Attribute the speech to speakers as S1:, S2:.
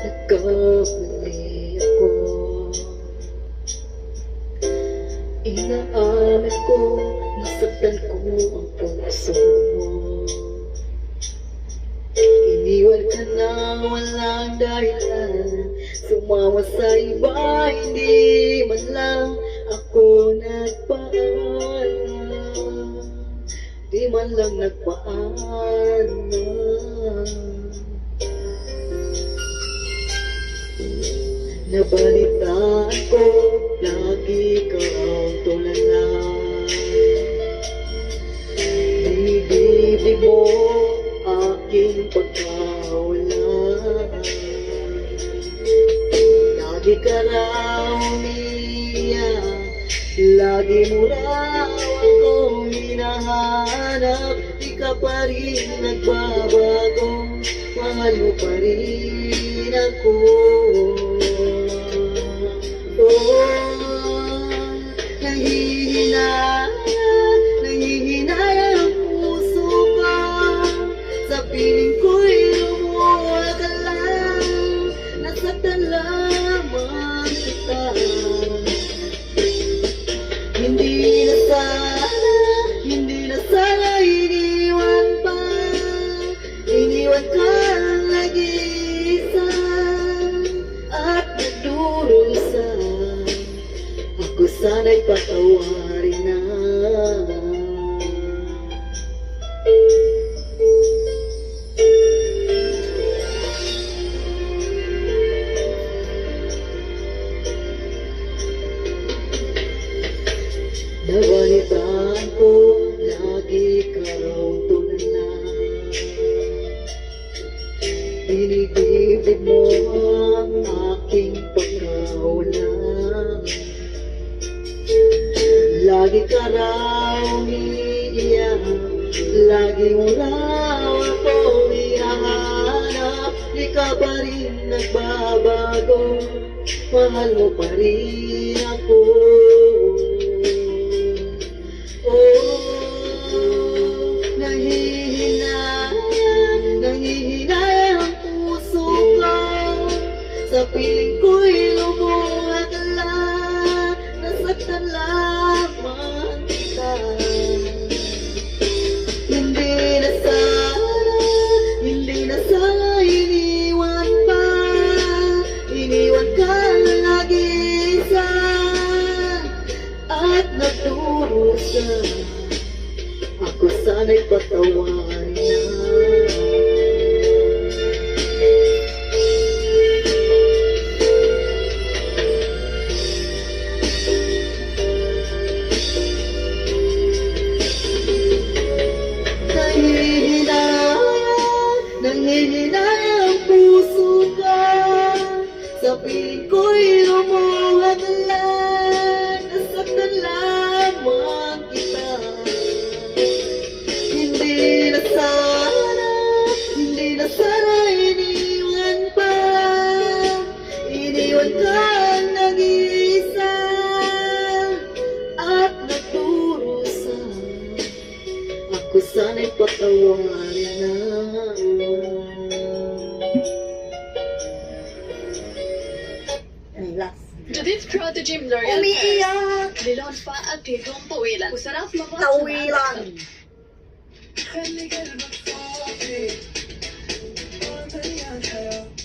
S1: nagkamali ako. Inaamin ko, nasaktan ko ang puso mo. Iniwan ka na walang dahilan, sumama sa iba, hindi man lang ako nagpaalam. Di man lang nagpaalam. Nabalitaan ko, lagi ka ang tulala. Binibig mo aking pagkawala. Lagi ka raw umiiyak, lagi mo raw ako hinahanap. Di ka pa rin nagbabago, mahal mo pa rin ako. Nanghihinaya ang puso ko, sa piling ko'y lumuha ka lang, nasaktan lamang kita. Hindi na sana iniwan pa, iniwan ka nag-iisa at nagdurusa. Ako sana'y patawarin na. Nabalitaan ko, lagi ka raw tulala. Binibig mo ang aking pagkawala. Lagi ka raw umiiyak, lagi mo raw ako hinahanap. Di ka pa rin nagbabago, mahal mo pa rin ako. Nanghihinaya ang puso ko, sa piling ko'y lumuha ka lang, nasaktan lamang kita. Hindi na sana iniwan pa, iniwan ka nag-iisa at nagdurusa. Ako sana'y patawarin na. Nanghihinaya ang puso ko, sa piling ko'y lumuha ka lang, nasaktan lamang kita. Hindi na sana iniwan pa, iniwan ka nag-iisa at nagdurusa. Ako sana'y patawarin na.
S2: Judith Prodigy L'Oreal
S1: Umiiyak!
S2: Lilon pa at tidong pawilan. Usarap mabot
S1: Tawilan!
S3: خلي قلبك صافي ما مليان حياة